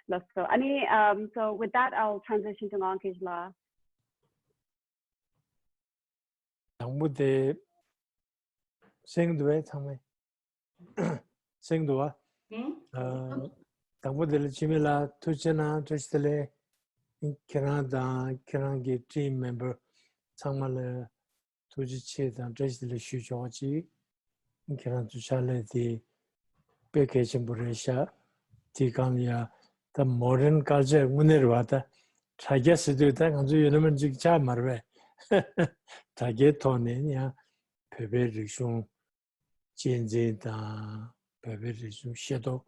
Let's go. So with that, I'll transition to Nawang Khechog. 당부대 생도에 참에 생도와 당부들 지밀라 투체나 트스텔레 캐나다 캐나게 팀 멤버 정말 투지체다 트스텔레 슈조지 캐나다 샬레디 패키지 부르샤 디감이야 the modern culture 문에로 왔다 자기스도 다 아주 여러분 직자 말왜 자기 돈이냐 배배리숑 진진다 배배리숑 셔도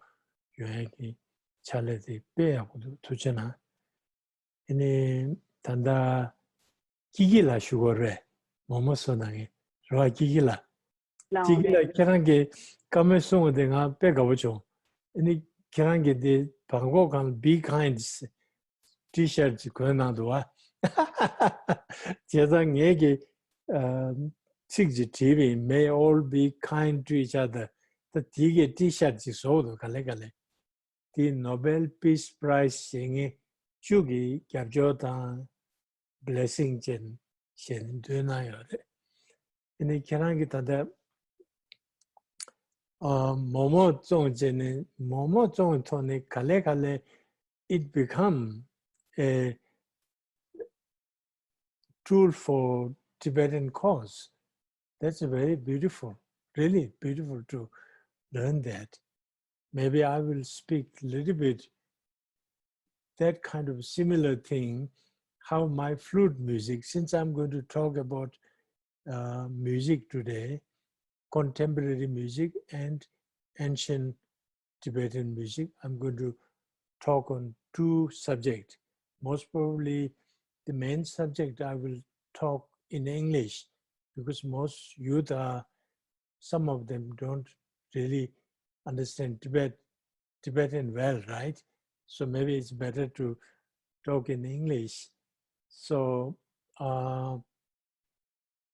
여행이 잘래지 빼야고도 도잖아 이니 단다 기기라 슈거래 뭐뭐서나게 로 기기라 그런 게 감성을 내가 빼가보죠 이니 그런 게 방법은 be kind t-shirt 그러나도 와 제가 얘기 TV may all be kind to each other. The t-shirt 소도 갈래갈래. The Nobel Peace Prize 싱이 주기 갑조다 blessing 전 되나요? 근데 그런 게 다들 뭐뭐 정제는 뭐뭐 정토네 갈래갈래 it become a tool for Tibetan cause. That's very beautiful, really beautiful to learn that. Maybe I will speak a little bit that kind of similar thing, how my flute music, since I'm going to talk about music today, contemporary music and ancient Tibetan music, I'm going to talk on two subjects. Most probably the main subject I will talk in English because most youth some of them don't really understand Tibetan well, right? So maybe it's better to talk in English. So,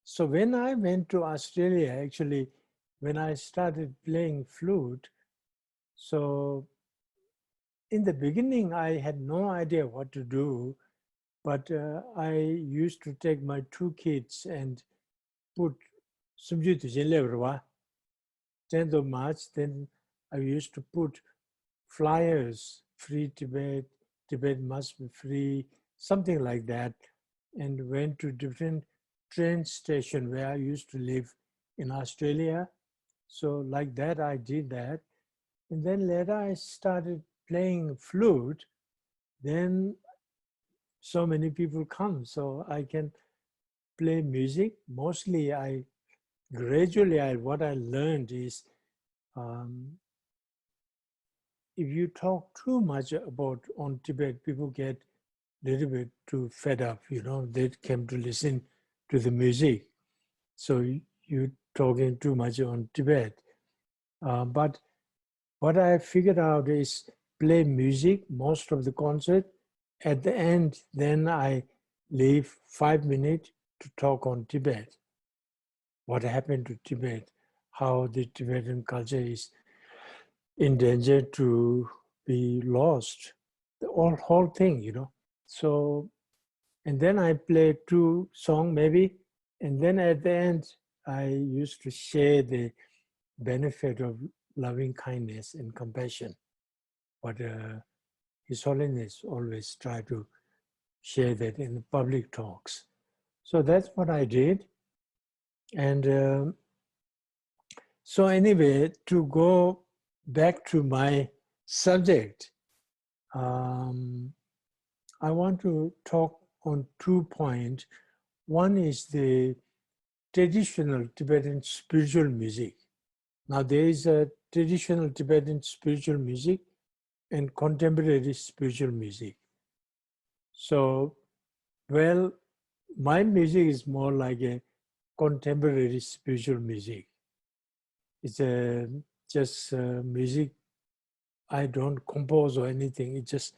so when I went to Australia, actually, when I started playing flute, so in the beginning, I had no idea what to do, but I used to take my two kids and put subject to 10th of March, then I used to put flyers, free Tibet, Tibet must be free, something like that, and went to different train stations where I used to live in Australia. So like that, I did that. And then later I started playing flute. Then so many people come, so I can play music. Mostly gradually what I learned is if you talk too much about on Tibet, people get a little bit too fed up, they came to listen to the music. So you talking too much on Tibet. But what I figured out is play music, most of the concert. At the end, then I leave 5 minutes to talk on Tibet. What happened to Tibet, how the Tibetan culture is in danger to be lost, the whole thing, So, and then I play 2 songs maybe, and then at the end, I used to share the benefit of loving kindness and compassion. But His Holiness always try to share that in the public talks. So that's what I did. And so anyway, to go back to my subject, I want to talk on 2 points. One is the traditional Tibetan spiritual music. Now there is a traditional Tibetan spiritual music and contemporary spiritual music. So, well, my music is more like a contemporary spiritual music. It's just music. I don't compose or anything. It's just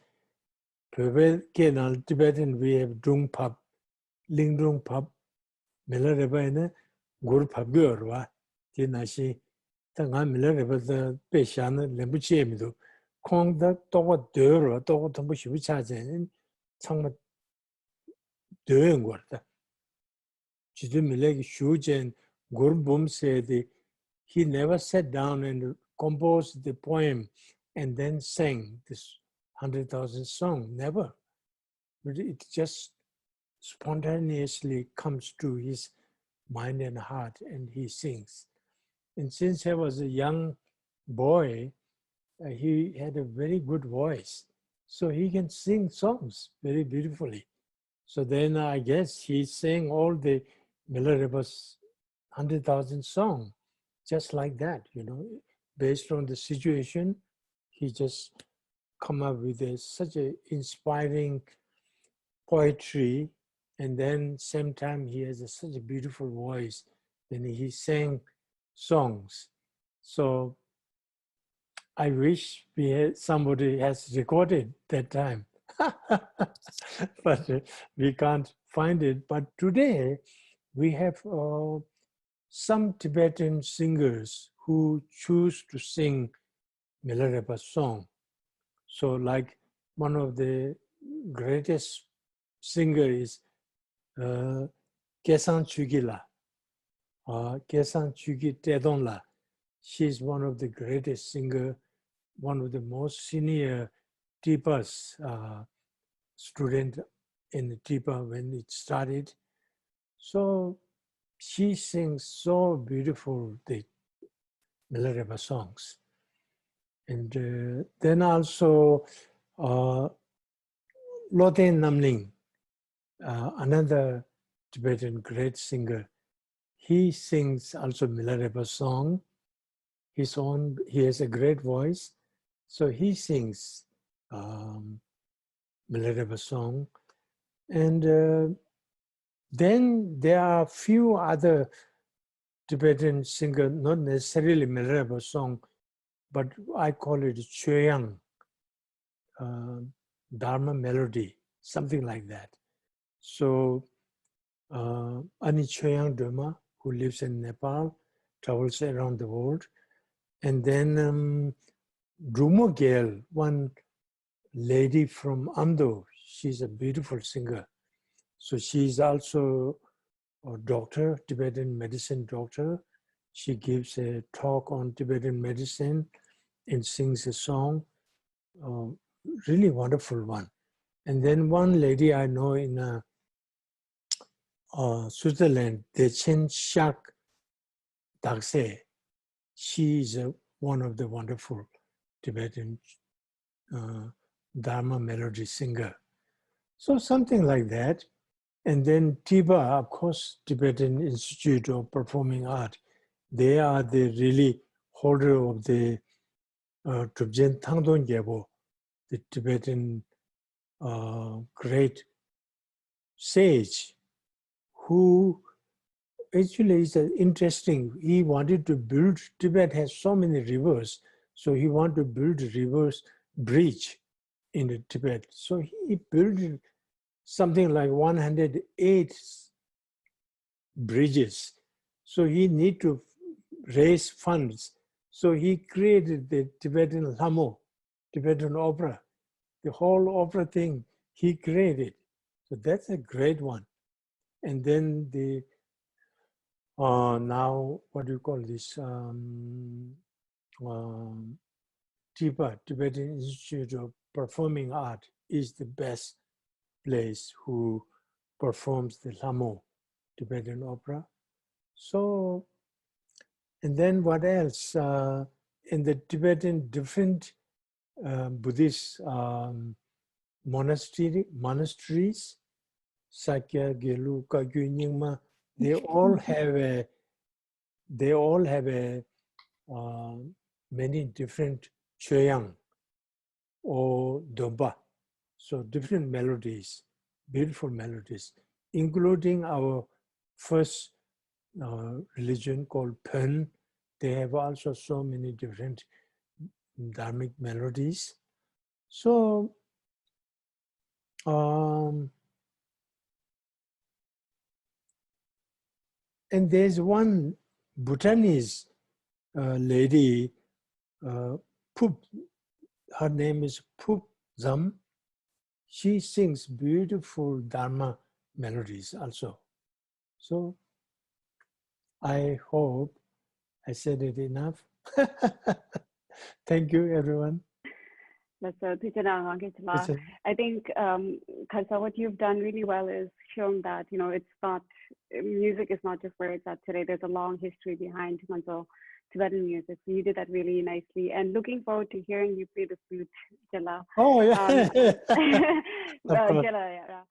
Tibetan we have dung pap, ling dung pap, mela reba ina gur pap gyorwa. Ti nashi ta nga mela reba da pe shana lembu che mi do Kongda togo dero, togo tombo shibuchazen, changma doing warda. Chidumilegi shujen, Gurbum said he never sat down and composed the poem and then sang this 100,000 song, never. But it just spontaneously comes to his mind and heart and he sings. And since I was a young boy, he had a very good voice. So he can sing songs very beautifully. So then I guess he sang all the Milarepa's 100,000 song, just like that, you know, based on the situation, he just come up with such a inspiring poetry, and then same time he has such a beautiful voice. Then he sang songs. So I wish somebody has recorded that time, but we can't find it. But today we have some Tibetan singers who choose to sing Milarepa song. So like one of the greatest singer is Kesan Chugila, Kesan Chugi Tedonla. She's one of the greatest singer, one of the most senior Tipa's student in the Tipa when it started. So she sings so beautiful the Milarepa songs. And then also Lote Namling, another Tibetan great singer. He sings also Milarepa song. He has a great voice. So he sings Milarepa song. And then there are few other Tibetan singers, not necessarily Milarepa song, but I call it Choyang, Dharma melody, something like that. So Ani Choyang Dharma, who lives in Nepal, travels around the world. And then Drumo Gale, one lady from Amdo, she's a beautiful singer. So she's also a doctor, Tibetan medicine doctor. She gives a talk on Tibetan medicine and sings a song, really wonderful one. And then one lady I know in Switzerland, Dechen Shak Dakse, she's one of the wonderful Tibetan Dharma melody singer. So something like that. And then TIBA, of course, Tibetan Institute of Performing Art, they are the really holder of the Trubjen Tangdon Gyabo, the Tibetan great sage, who actually is interesting. He wanted to build, Tibet has so many rivers, so he wanted to build a rivers bridge in the Tibet. So he built something like 108 bridges. So he need to raise funds. So he created the Tibetan Lamo, Tibetan opera, the whole opera thing he created. So that's a great one. And then the now, what do you call this? TIPA, Tibetan Institute of Performing Art, is the best place who performs the Lamo, Tibetan opera. So, and then what else? In the Tibetan different Buddhist monasteries, Sakya, Gelu, Kagyu, Nyingma, they all have a many different choyang or domba. So different melodies, beautiful melodies, including our first religion called Pen. They have also so many different dharmic melodies. So and there's one Bhutanese lady, Pup her name is Phup Zam. She sings beautiful Dharma melodies also. So I hope I said it enough. Thank you, everyone. That's a teacher Nawang Khechog. Listen. I think, Khalsa, what you've done really well is shown that, you know, it's not, music is not just where it's at today. There's a long history behind Manzo Tibetan music. So you did that really nicely. And looking forward to hearing you play the flute, Jala. Oh, yeah. Of course. Jala, yeah.